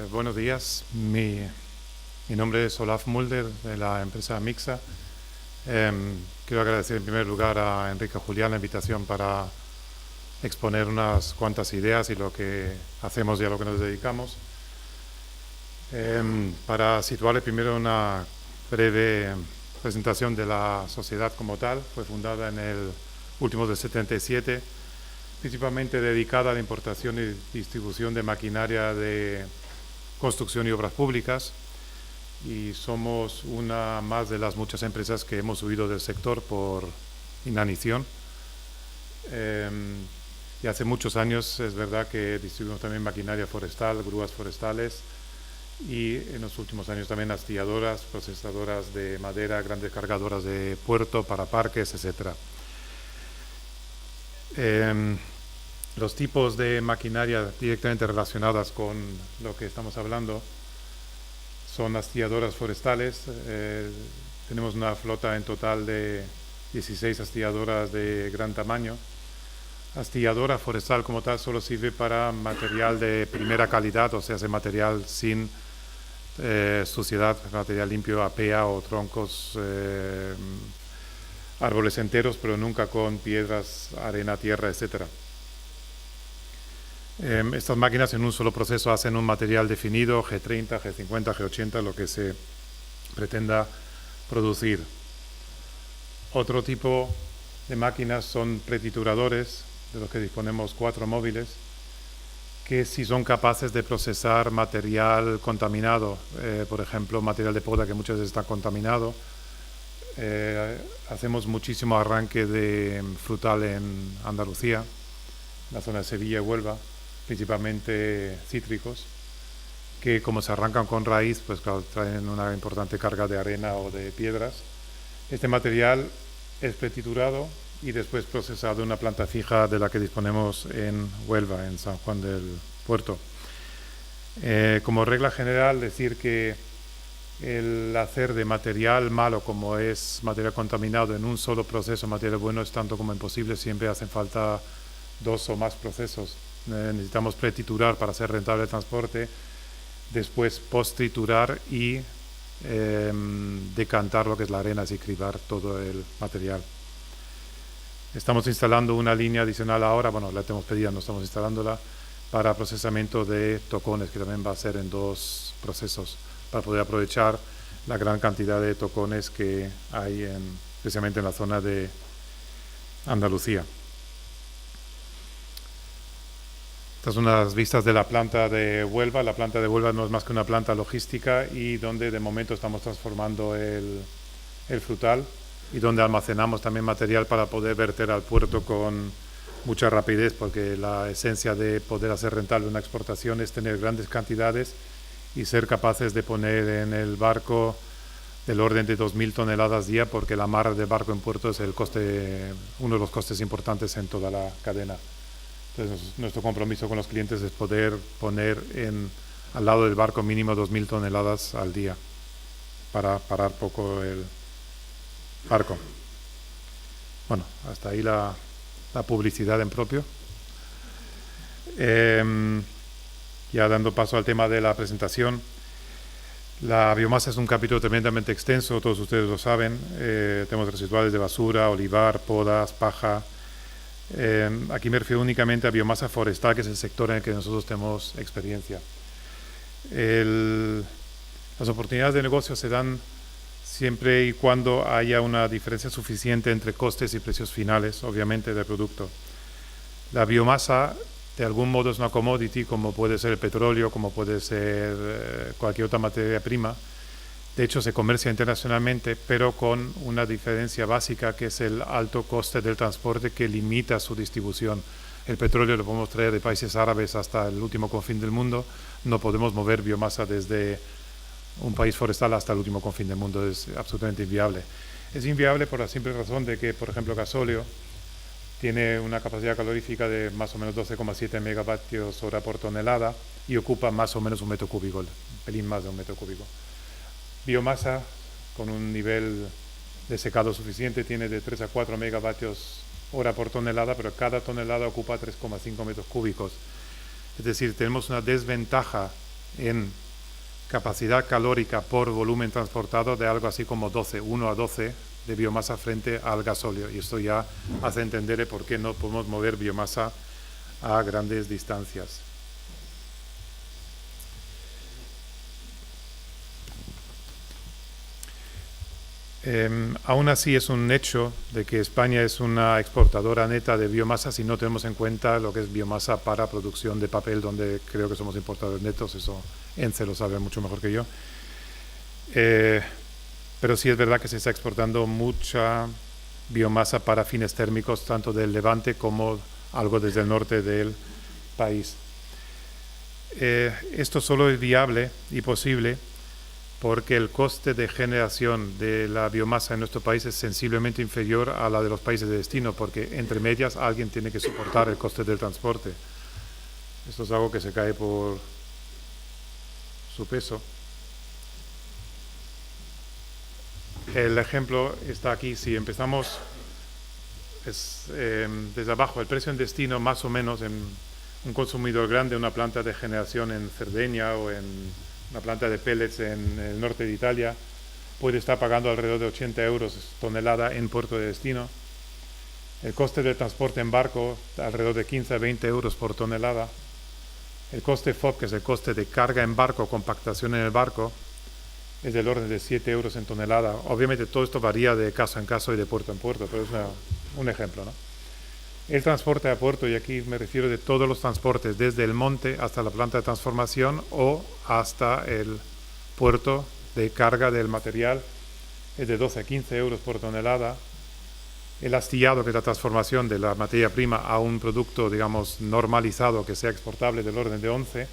Buenos días, mi nombre es Olaf Mulder de la empresa Mixa. Quiero agradecer en primer lugar a Enrique Julián la invitación para exponer unas cuantas ideas y lo que hacemos y a lo que nos dedicamos. Para situarle primero una breve presentación de la sociedad como tal, fue fundada en el último del 77, principalmente dedicada a la importación y distribución de maquinaria de construcción y obras públicas, y somos una más de las muchas empresas que hemos huido del sector por inanición. Y hace muchos años es verdad que distribuimos también maquinaria forestal, grúas forestales, y en los últimos años también astilladoras, procesadoras de madera, grandes cargadoras de puerto para parques, etc. Los tipos de maquinaria directamente relacionadas con lo que estamos hablando son astilladoras forestales. Tenemos una flota en total de 16 astilladoras de gran tamaño. Astilladora forestal como tal solo sirve para material de primera calidad, o sea, ese material sin suciedad, material limpio, apea o troncos, árboles enteros, pero nunca con piedras, arena, tierra, etcétera. Estas máquinas en un solo proceso hacen un material definido, G30, G50, G80, lo que se pretenda producir. Otro tipo de máquinas son pretituradores, de los que disponemos 4 móviles, que sí son capaces de procesar material contaminado, por ejemplo, material de poda que muchas veces está contaminado. Hacemos muchísimo arranque de frutal en Andalucía, en la zona de Sevilla y Huelva, principalmente cítricos, que como se arrancan con raíz, pues claro, traen una importante carga de arena o de piedras. Este material es pretriturado y después procesado en una planta fija de la que disponemos en Huelva, en San Juan del Puerto. Como regla general, decir que el hacer de material malo, como es material contaminado, en un solo proceso, material bueno, es tanto como imposible. Siempre hacen falta 2 o más procesos. Necesitamos pretiturar para hacer rentable el transporte, después post-triturar y decantar lo que es la arena, es decir, cribar todo el material. Estamos instalando una línea adicional ahora, bueno, la tenemos pedida, no estamos instalándola, para procesamiento de tocones, que también va a ser en 2 procesos, para poder aprovechar la gran cantidad de tocones que hay, especialmente en la zona de Andalucía. Estas son unas vistas de la planta de Huelva. La planta de Huelva no es más que una planta logística y donde de momento estamos transformando el frutal y donde almacenamos también material para poder verter al puerto con mucha rapidez, porque la esencia de poder hacer rentable una exportación es tener grandes cantidades y ser capaces de poner en el barco del orden de 2.000 toneladas día, porque la mar del barco en puerto es uno de los costes importantes en toda la cadena. Entonces, nuestro compromiso con los clientes es poder poner al lado del barco mínimo 2.000 toneladas al día para parar poco el barco. Bueno, hasta ahí la publicidad en propio. Ya dando paso al tema de la presentación. La biomasa es un capítulo tremendamente extenso, todos ustedes lo saben. Tenemos residuales de basura, olivar, podas, paja. Aquí me refiero únicamente a biomasa forestal, que es el sector en el que nosotros tenemos experiencia. Las oportunidades de negocio se dan siempre y cuando haya una diferencia suficiente entre costes y precios finales, obviamente, del producto. La biomasa, de algún modo, es una commodity, como puede ser el petróleo, como puede ser cualquier otra materia prima. De hecho, se comercia internacionalmente, pero con una diferencia básica, que es el alto coste del transporte que limita su distribución. El petróleo lo podemos traer de países árabes hasta el último confín del mundo. No podemos mover biomasa desde un país forestal hasta el último confín del mundo. Es absolutamente inviable. Es inviable por la simple razón de que, por ejemplo, gasóleo tiene una capacidad calorífica de más o menos 12,7 megavatios hora por tonelada y ocupa más o menos un metro cúbico, un pelín más de un metro cúbico. Biomasa con un nivel de secado suficiente tiene de 3 a 4 megavatios hora por tonelada, pero cada tonelada ocupa 3,5 metros cúbicos. Es decir, tenemos una desventaja en capacidad calórica por volumen transportado de algo así como 1 a 12 de biomasa frente al gasóleo. Y esto ya hace entender por qué no podemos mover biomasa a grandes distancias. Aún así es un hecho de que España es una exportadora neta de biomasa si no tenemos en cuenta lo que es biomasa para producción de papel, donde creo que somos importadores netos, eso ENCE lo sabe mucho mejor que yo. Pero sí es verdad que se está exportando mucha biomasa para fines térmicos, tanto del Levante como algo desde el norte del país. Esto solo es viable y posible porque el coste de generación de la biomasa en nuestro país es sensiblemente inferior a la de los países de destino, porque entre medias alguien tiene que soportar el coste del transporte. Esto es algo que se cae por su peso. El ejemplo está aquí. Si empezamos desde abajo, el precio en destino más o menos en un consumidor grande, una planta de generación en Cerdeña o en una planta de pellets en el norte de Italia, puede estar pagando alrededor de 80 euros tonelada en puerto de destino. El coste del transporte en barco, alrededor de 15 a 20 euros por tonelada. El coste FOB, que es el coste de carga en barco, compactación en el barco, es del orden de 7 euros en tonelada. Obviamente todo esto varía de caso en caso y de puerto en puerto, pero es un ejemplo, ¿no? El transporte a puerto, y aquí me refiero de todos los transportes, desde el monte hasta la planta de transformación o hasta el puerto de carga del material, es de 12 a 15 euros por tonelada. El astillado, que es la transformación de la materia prima a un producto, digamos, normalizado que sea exportable, del orden de 11.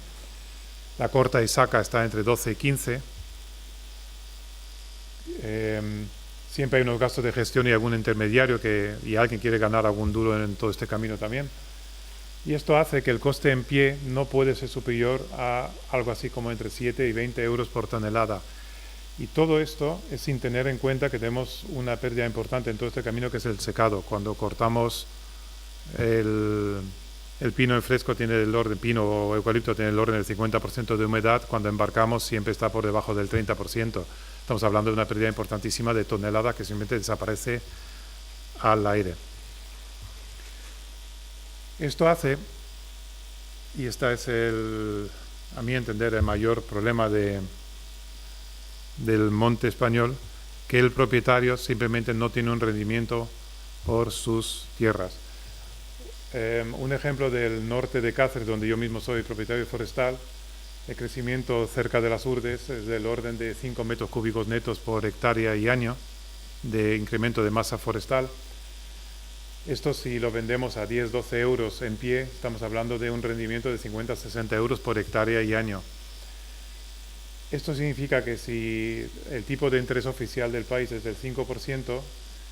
La corta y saca está entre 12 y 15. Siempre hay unos gastos de gestión y algún intermediario y alguien quiere ganar algún duro en todo este camino también. Y esto hace que el coste en pie no puede ser superior a algo así como entre 7 y 20 euros por tonelada. Y todo esto es sin tener en cuenta que tenemos una pérdida importante en todo este camino, que es el secado. Cuando cortamos el pino en fresco, tiene el orden, pino o eucalipto tiene el orden del 50% de humedad. Cuando embarcamos siempre está por debajo del 30%. Estamos hablando de una pérdida importantísima de tonelada que simplemente desaparece al aire. Esto hace, y este es a mi entender, el mayor problema del monte español, que el propietario simplemente no tiene un rendimiento por sus tierras. Un ejemplo del norte de Cáceres, donde yo mismo soy propietario forestal, el crecimiento cerca de las urdes es del orden de 5 metros cúbicos netos por hectárea y año de incremento de masa forestal. Esto, si lo vendemos a 10-12 euros en pie, estamos hablando de un rendimiento de 50-60 euros por hectárea y año. Esto significa que si el tipo de interés oficial del país es del 5%,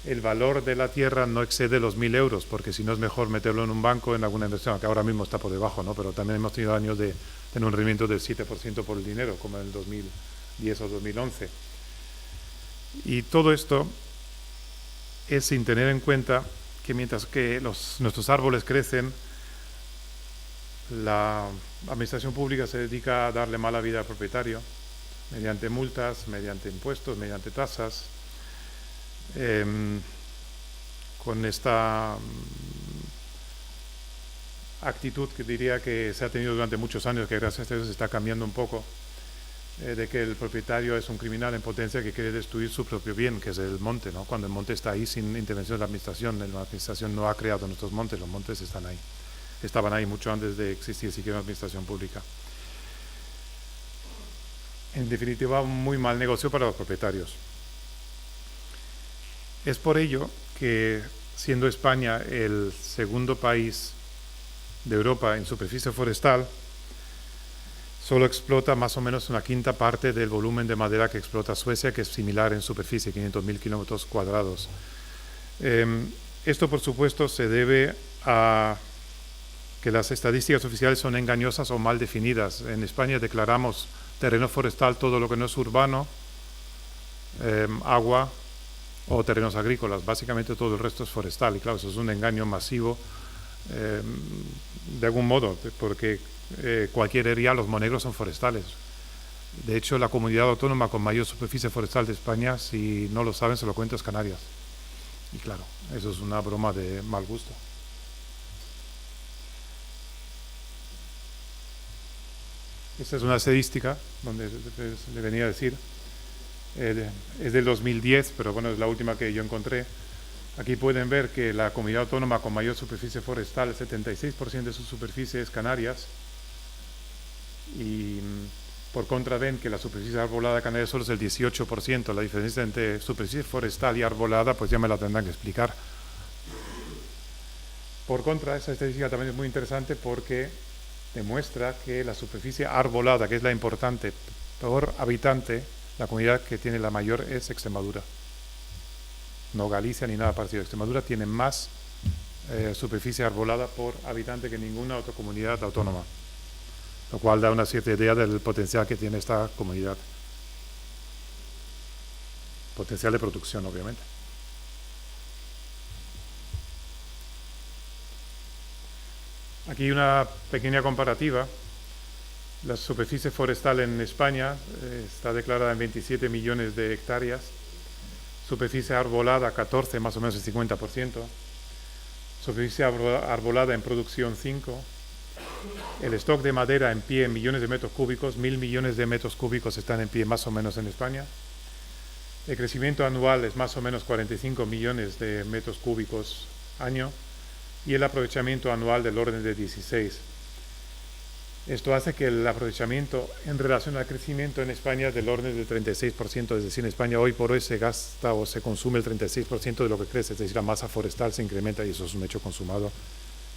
el valor de la tierra no excede los 1.000 euros, porque si no es mejor meterlo en un banco, en alguna inversión, que ahora mismo está por debajo, ¿no? Pero también hemos tenido años de tener un rendimiento del 7% por el dinero, como en el 2010 o 2011. Y todo esto es sin tener en cuenta que mientras que nuestros árboles crecen, la administración pública se dedica a darle mala vida al propietario, mediante multas, mediante impuestos, mediante tasas, con esta actitud que diría que se ha tenido durante muchos años, que gracias a Dios se está cambiando un poco, de que el propietario es un criminal en potencia que quiere destruir su propio bien, que es el monte, ¿no? Cuando el monte está ahí sin intervención de la administración no ha creado nuestros montes, los montes están ahí. Estaban ahí mucho antes de existir siquiera una administración pública. En definitiva, un muy mal negocio para los propietarios. Es por ello que, siendo España el segundo país de Europa en superficie forestal, solo explota más o menos una quinta parte del volumen de madera que explota Suecia, que es similar en superficie, 500.000 kilómetros cuadrados. Esto, por supuesto, se debe a que las estadísticas oficiales son engañosas o mal definidas. En España declaramos terreno forestal todo lo que no es urbano, agua o terrenos agrícolas. Básicamente todo el resto es forestal, y claro, eso es un engaño masivo, de algún modo, porque cualquier área, los monegros son forestales. De hecho, la comunidad autónoma con mayor superficie forestal de España, si no lo saben, se lo cuento, es Canarias. Y claro, eso es una broma de mal gusto. Esta es una estadística donde le venía a decir, es del 2010, pero bueno, es la última que yo encontré. Aquí pueden ver que la comunidad autónoma con mayor superficie forestal, el 76% de su superficie es Canarias, y por contra ven que la superficie arbolada de Canarias solo es el 18%. La diferencia entre superficie forestal y arbolada pues ya me la tendrán que explicar. Por contra, esa estadística también es muy interesante porque demuestra que la superficie arbolada, que es la importante por habitante, la comunidad que tiene la mayor es Extremadura. No Galicia ni nada parecido. Extremadura tiene más superficie arbolada por habitante que ninguna otra comunidad autónoma, lo cual da una cierta idea del potencial que tiene esta comunidad. Potencial de producción, obviamente. Aquí una pequeña comparativa. La superficie forestal en España está declarada en 27 millones de hectáreas. Superficie arbolada 14, más o menos el 50%. Superficie arbolada en producción 5. El stock de madera en pie en millones de metros cúbicos, 1.000 millones de metros cúbicos están en pie más o menos en España. El crecimiento anual es más o menos 45 millones de metros cúbicos año y el aprovechamiento anual del orden de 16. Esto hace que el aprovechamiento en relación al crecimiento en España es del orden del 36%, es decir, en España hoy por hoy se gasta o se consume el 36% de lo que crece, es decir, la masa forestal se incrementa y eso es un hecho consumado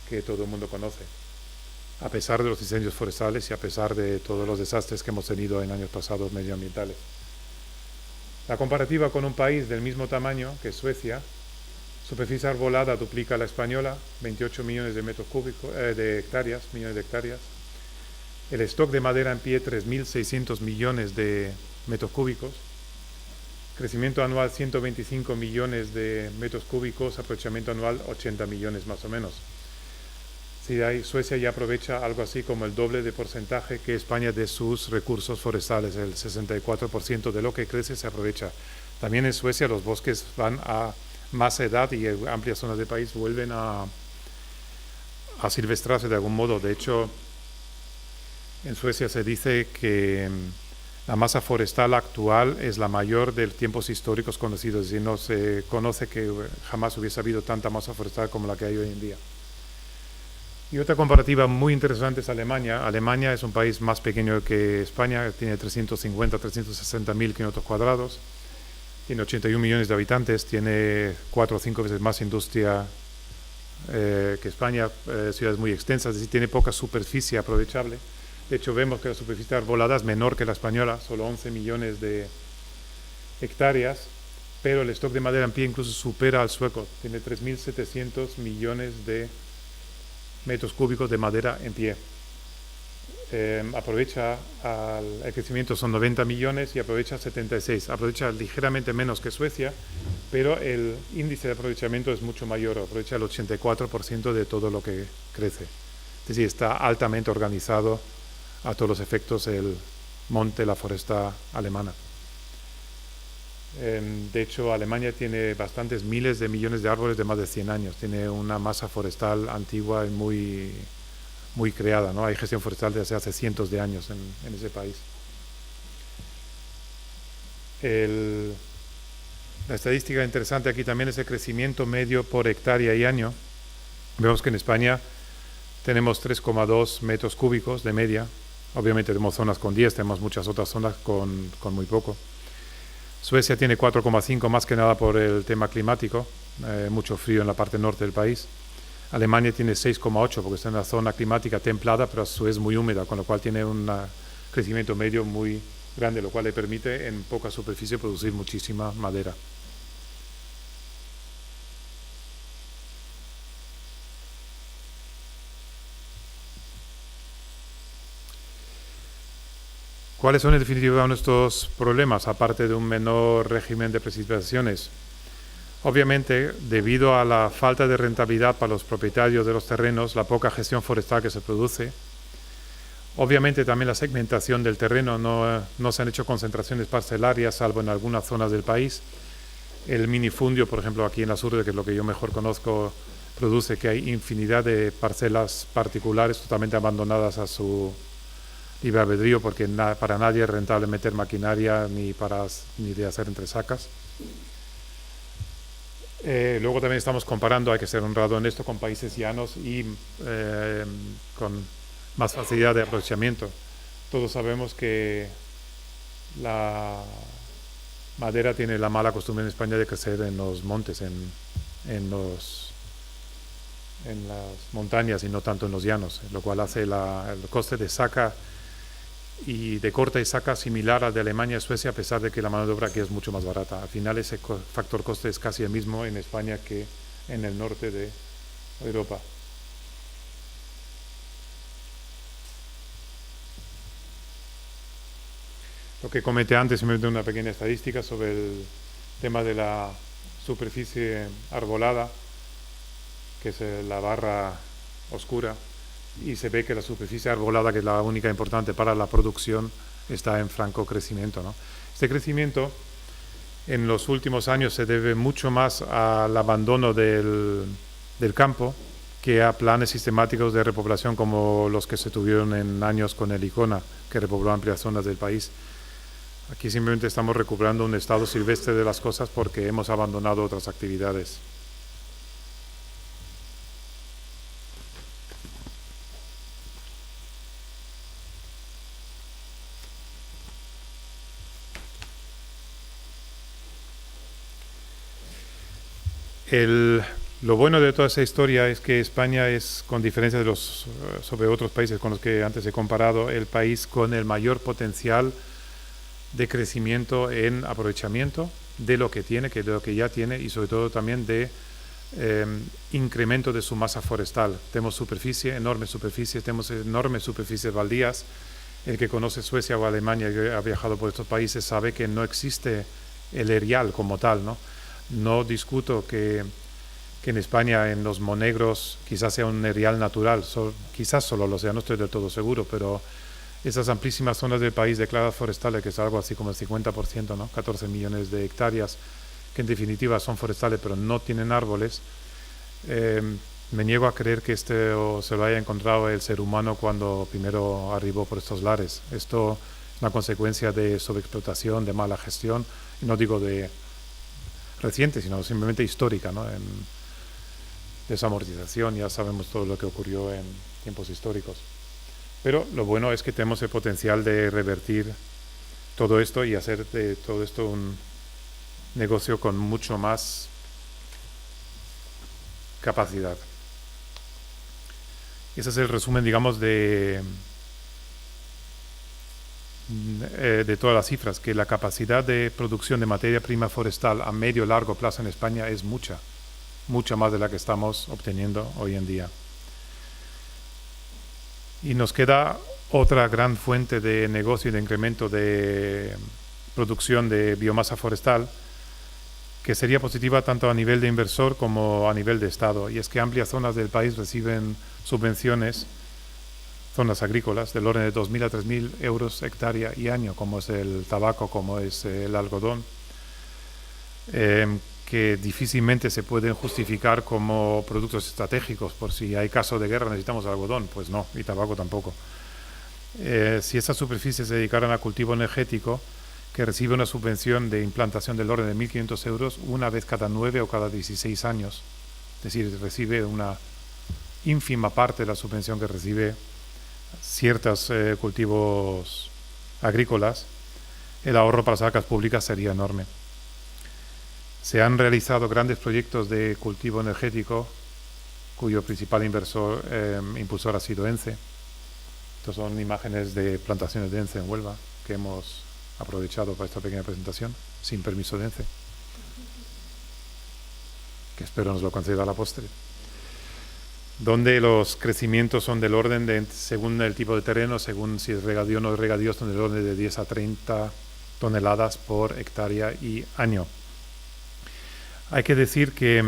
que todo el mundo conoce, a pesar de los incendios forestales y a pesar de todos los desastres que hemos tenido en años pasados medioambientales. La comparativa con un país del mismo tamaño que Suecia, superficie arbolada duplica la española, 28 millones de metros cúbicos, de hectáreas, El stock de madera en pie, 3.600 millones de metros cúbicos. Crecimiento anual, 125 millones de metros cúbicos. Aprovechamiento anual, 80 millones más o menos. Suecia ya aprovecha algo así como el doble de porcentaje que España de sus recursos forestales. El 64% de lo que crece se aprovecha. También en Suecia los bosques van a más edad y amplias zonas del país vuelven a silvestrarse de algún modo. De hecho, en Suecia se dice que la masa forestal actual es la mayor de tiempos históricos conocidos, es decir, no se conoce que jamás hubiese habido tanta masa forestal como la que hay hoy en día. Y otra comparativa muy interesante es Alemania. Alemania es un país más pequeño que España, tiene 350-360 mil kilómetros cuadrados, tiene 81 millones de habitantes, tiene 4 o 5 veces más industria que España, ciudades muy extensas, es decir, tiene poca superficie aprovechable. De hecho, vemos que la superficie arbolada es menor que la española, solo 11 millones de hectáreas, pero el stock de madera en pie incluso supera al sueco, tiene 3.700 millones de metros cúbicos de madera en pie. Aprovecha el crecimiento son 90 millones y aprovecha 76. Aprovecha ligeramente menos que Suecia, pero el índice de aprovechamiento es mucho mayor, aprovecha el 84% de todo lo que crece. Es decir, está altamente organizado a todos los efectos el monte, la foresta alemana. De hecho, Alemania tiene bastantes miles de millones de árboles de más de 100 años. Tiene una masa forestal antigua y muy creada, ¿no? Hay gestión forestal desde hace cientos de años en ese país. La estadística interesante aquí también es el crecimiento medio por hectárea y año. Vemos que en España tenemos 3,2 metros cúbicos de media. Obviamente tenemos zonas con 10, tenemos muchas otras zonas con muy poco. Suecia tiene 4,5 más que nada por el tema climático, mucho frío en la parte norte del país. Alemania tiene 6,8 porque está en una zona climática templada, pero a su vez muy húmeda, con lo cual tiene un crecimiento medio muy grande, lo cual le permite en poca superficie producir muchísima madera. ¿Cuáles son en definitiva nuestros problemas, aparte de un menor régimen de precipitaciones? Obviamente, debido a la falta de rentabilidad para los propietarios de los terrenos, la poca gestión forestal que se produce, Obviamente también la segmentación del terreno, no se han hecho concentraciones parcelarias, salvo en algunas zonas del país. El minifundio, por ejemplo, aquí en Azurre, que es lo que yo mejor conozco, produce que hay infinidad de parcelas particulares totalmente abandonadas a su libre albedrío, porque para nadie es rentable meter maquinaria ni de hacer entresacas. Luego también estamos comparando, hay que ser honrado en esto, con países llanos y con más facilidad de aprovechamiento. Todos sabemos que la madera tiene la mala costumbre en España de crecer en los montes, en las montañas y no tanto en los llanos, lo cual hace el coste de saca y de corta y saca similar al de Alemania y Suecia, a pesar de que la mano de obra aquí es mucho más barata. Al final ese factor coste es casi el mismo en España que en el norte de Europa. Lo que comenté antes, simplemente una pequeña estadística sobre el tema de la superficie arbolada, que es la barra oscura, y se ve que la superficie arbolada, que es la única importante para la producción, está en franco crecimiento, ¿no? Este crecimiento en los últimos años se debe mucho más al abandono del campo que a planes sistemáticos de repoblación como los que se tuvieron en años con el ICONA, que repobló amplias zonas del país. Aquí simplemente estamos recuperando un estado silvestre de las cosas porque hemos abandonado otras actividades. Lo bueno de toda esa historia es que España es, con diferencia de sobre otros países con los que antes he comparado, el país con el mayor potencial de crecimiento en aprovechamiento de lo que tiene, de lo que ya tiene, y sobre todo también de incremento de su masa forestal. Tenemos enormes superficies baldías. El que conoce Suecia o Alemania y ha viajado por estos países sabe que no existe el erial como tal, ¿no? No discuto que en España, en los monegros, quizás sea un erial natural, quizás solo lo sea, no estoy del todo seguro, pero esas amplísimas zonas del país declaradas forestales, que es algo así como el 50%, ¿no? 14 millones de hectáreas, que en definitiva son forestales pero no tienen árboles, me niego a creer que se lo haya encontrado el ser humano cuando primero arribó por estos lares. Esto es una consecuencia de sobreexplotación, de mala gestión, y no digo de reciente, sino simplemente histórica, ¿no? En desamortización, ya sabemos todo lo que ocurrió en tiempos históricos. Pero lo bueno es que tenemos el potencial de revertir todo esto y hacer de todo esto un negocio con mucho más capacidad. Ese es el resumen, digamos, de todas las cifras, que la capacidad de producción de materia prima forestal a medio y largo plazo en España es mucha más de la que estamos obteniendo hoy en día. Y nos queda otra gran fuente de negocio y de incremento de producción de biomasa forestal, que sería positiva tanto a nivel de inversor como a nivel de Estado. Y es que amplias zonas del país reciben subvenciones, zonas agrícolas, del orden de 2.000 a 3.000 euros hectárea y año, como es el tabaco, como es el algodón, que difícilmente se pueden justificar como productos estratégicos. Por si hay caso de guerra necesitamos algodón, pues no, y tabaco tampoco. Si esas superficies se dedicaran a cultivo energético, que recibe una subvención de implantación del orden de 1.500 euros una vez cada 9 o cada 16 años, es decir, recibe una ínfima parte de la subvención que recibe ciertos cultivos agrícolas, el ahorro para las arcas públicas sería enorme. Se han realizado grandes proyectos de cultivo energético cuyo principal impulsor ha sido ENCE. Estas son imágenes de plantaciones de ENCE en Huelva que hemos aprovechado para esta pequeña presentación, sin permiso de ENCE, que espero nos lo conceda a la postre, donde los crecimientos son del orden de, según el tipo de terreno, según si es regadío o no es regadío, son del orden de 10 a 30 toneladas por hectárea y año. Hay que decir que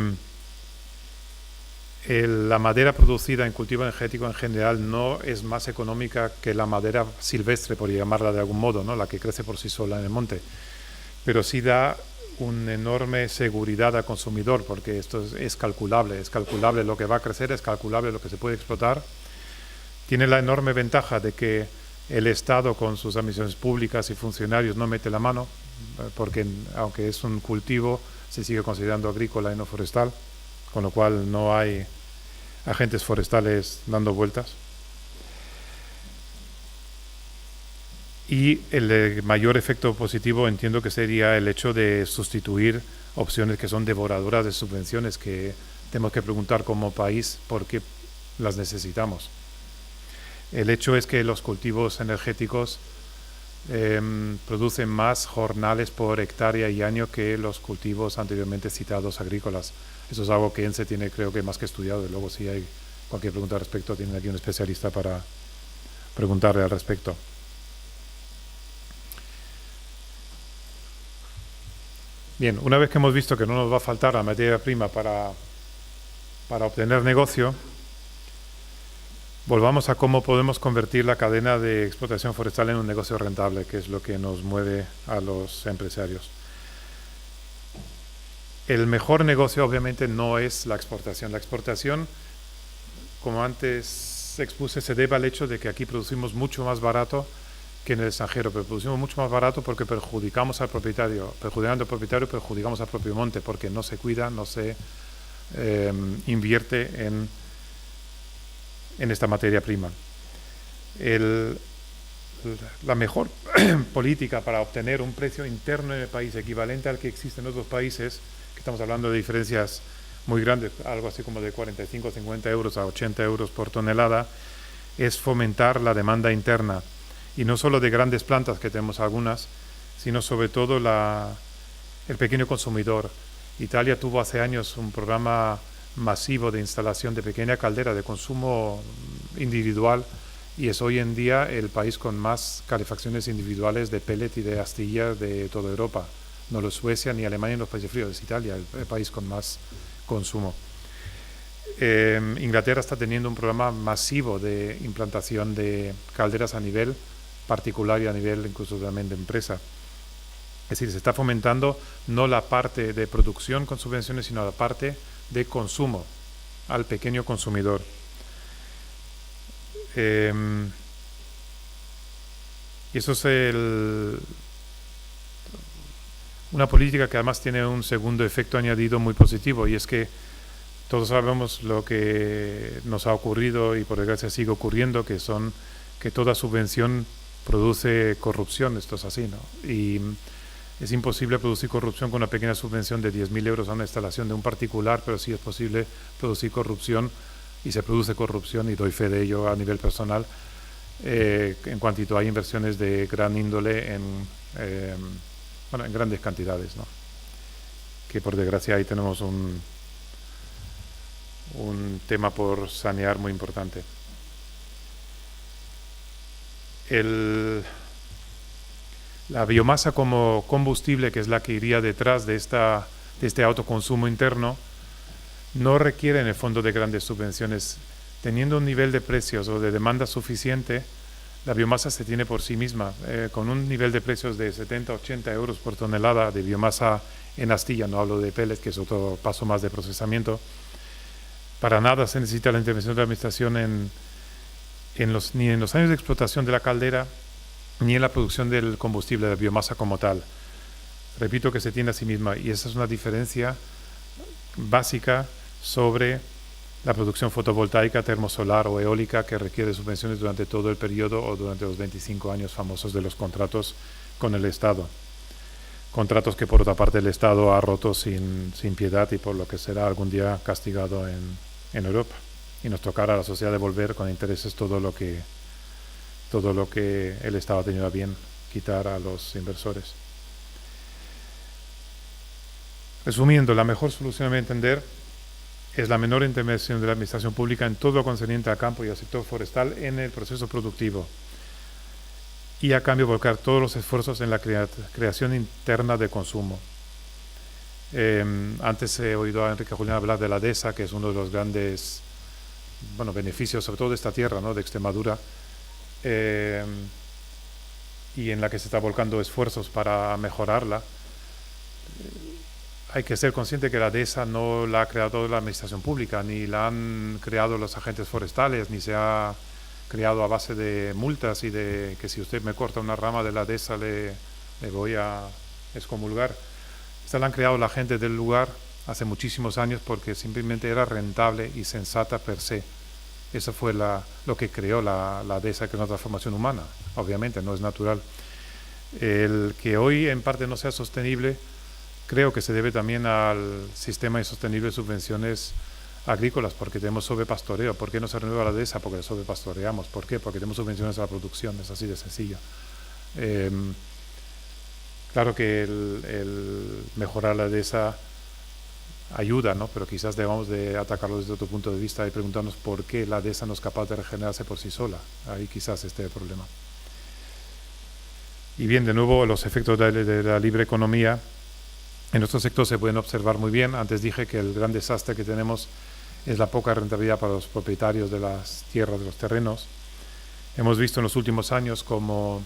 la madera producida en cultivo energético en general no es más económica que la madera silvestre, por llamarla de algún modo, ¿no? La que crece por sí sola en el monte, pero sí da una enorme seguridad al consumidor, porque esto es calculable lo que va a crecer, es calculable lo que se puede explotar. Tiene la enorme ventaja de que el Estado con sus administraciones públicas y funcionarios no mete la mano, porque aunque es un cultivo, se sigue considerando agrícola y no forestal, con lo cual no hay agentes forestales dando vueltas. Y el mayor efecto positivo entiendo que sería el hecho de sustituir opciones que son devoradoras de subvenciones, que tenemos que preguntar como país por qué las necesitamos. El hecho es que los cultivos energéticos producen más jornales por hectárea y año que los cultivos anteriormente citados agrícolas. Eso es algo que ENCE tiene, creo que más que estudiado, y luego si hay cualquier pregunta al respecto, tienen aquí un especialista para preguntarle al respecto. Bien, una vez que hemos visto que no nos va a faltar la materia prima para obtener negocio, volvamos a cómo podemos convertir la cadena de explotación forestal en un negocio rentable, que es lo que nos mueve a los empresarios. El mejor negocio obviamente no es la exportación. La exportación, como antes expuse, se debe al hecho de que aquí producimos mucho más barato que en el extranjero, pero producimos mucho más barato porque perjudicamos al propietario, perjudicando al propietario, perjudicamos al propio monte, porque no se cuida, no se invierte en esta materia prima. La mejor política para obtener un precio interno en el país equivalente al que existe en otros países, que estamos hablando de diferencias muy grandes, algo así como de 45, 50 euros a 80 euros por tonelada, es fomentar la demanda interna. Y no solo de grandes plantas, que tenemos algunas, sino sobre todo el pequeño consumidor. Italia tuvo hace años un programa masivo de instalación de pequeña caldera de consumo individual, y es hoy en día el país con más calefacciones individuales de pellet y de astilla de toda Europa. No lo es Suecia ni Alemania ni los países fríos, es Italia el país con más consumo. Inglaterra está teniendo un programa masivo de implantación de calderas a nivel particular y a nivel incluso también de empresa. Es decir, se está fomentando no la parte de producción con subvenciones, sino la parte de consumo al pequeño consumidor. Y eso es una política que además tiene un segundo efecto añadido muy positivo, y es que todos sabemos lo que nos ha ocurrido y por desgracia sigue ocurriendo, que toda subvención produce corrupción. Esto es así, ¿no? Y es imposible producir corrupción con una pequeña subvención de 10.000 euros a una instalación de un particular, pero sí es posible producir corrupción, y se produce corrupción, y doy fe de ello a nivel personal, en cuanto hay inversiones de gran índole en grandes cantidades, ¿no? Que por desgracia ahí tenemos un tema por sanear muy importante. La biomasa como combustible, que es la que iría detrás de este autoconsumo interno, no requiere en el fondo de grandes subvenciones. Teniendo un nivel de precios o de demanda suficiente, la biomasa se tiene por sí misma. Con un nivel de precios de 70, 80 euros por tonelada de biomasa en astilla, no hablo de pellets, que es otro paso más de procesamiento, para nada se necesita la intervención de la administración ni en los años de explotación de la caldera, ni en la producción del combustible, de la biomasa como tal. Repito que se tiene a sí misma, y esa es una diferencia básica sobre la producción fotovoltaica, termosolar o eólica, que requiere subvenciones durante todo el periodo o durante los 25 años famosos de los contratos con el Estado. Contratos que por otra parte el Estado ha roto sin piedad, y por lo que será algún día castigado en Europa. Y nos tocará a la sociedad devolver con intereses todo lo que el Estado ha tenido a bien quitar a los inversores. Resumiendo, la mejor solución, a mi entender, es la menor intervención de la administración pública en todo lo concerniente al campo y al sector forestal en el proceso productivo, y a cambio volcar todos los esfuerzos en la creación interna de consumo. Antes he oído a Enrique Julián hablar de la DESA, que es uno de los grandes beneficios, sobre todo de esta tierra, ¿no?, de Extremadura, y en la que se está volcando esfuerzos para mejorarla. Hay que ser consciente que la DESA no la ha creado la administración pública, ni la han creado los agentes forestales, ni se ha creado a base de multas y de que si usted me corta una rama de la DESA le voy a excomulgar. Esta la han creado la gente del lugar hace muchísimos años porque simplemente era rentable y sensata per se. Eso fue lo que creó la DESA, que es una transformación humana. Obviamente no es natural. El que hoy en parte no sea sostenible, creo que se debe también al sistema insostenible de subvenciones agrícolas, porque tenemos sobrepastoreo. ¿Por qué no se renueva la DESA? Porque la sobrepastoreamos. ¿Por qué? Porque tenemos subvenciones a la producción, es así de sencillo. Claro que el mejorar la DESA ayuda, ¿no? Pero quizás debamos de atacarlo desde otro punto de vista y preguntarnos por qué la DESA no es capaz de regenerarse por sí sola. Ahí quizás esté el problema. Y bien, de nuevo, los efectos de la libre economía en nuestro sector se pueden observar muy bien. Antes dije que el gran desastre que tenemos es la poca rentabilidad para los propietarios de las tierras, de los terrenos. Hemos visto en los últimos años como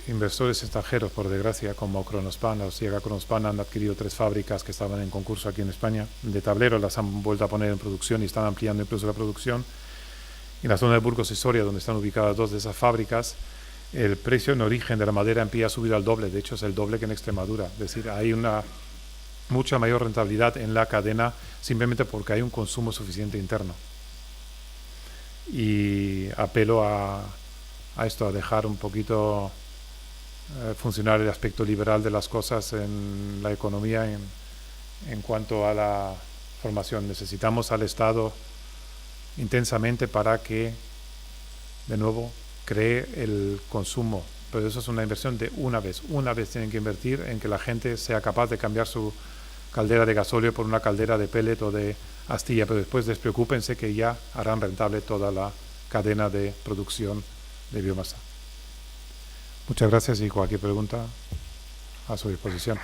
inversores extranjeros, por desgracia, como Kronospan, o Siega Kronospan, han adquirido 3 fábricas que estaban en concurso aquí en España de tablero, las han vuelto a poner en producción y están ampliando incluso la producción. En la zona de Burgos y Soria, donde están ubicadas 2 de esas fábricas, el precio en origen de la madera empieza a subir al doble. De hecho, es el doble que en Extremadura. Es decir, hay una mucha mayor rentabilidad en la cadena simplemente porque hay un consumo suficiente interno. Y apelo a esto, a dejar un poquito funcionar el aspecto liberal de las cosas en la economía en cuanto a la formación. Necesitamos al Estado intensamente para que, de nuevo, cree el consumo, pero eso es una inversión de una vez tienen que invertir en que la gente sea capaz de cambiar su caldera de gasóleo por una caldera de pellet o de astilla, pero después despreocúpense que ya harán rentable toda la cadena de producción de biomasa. Muchas gracias y cualquier pregunta a su disposición.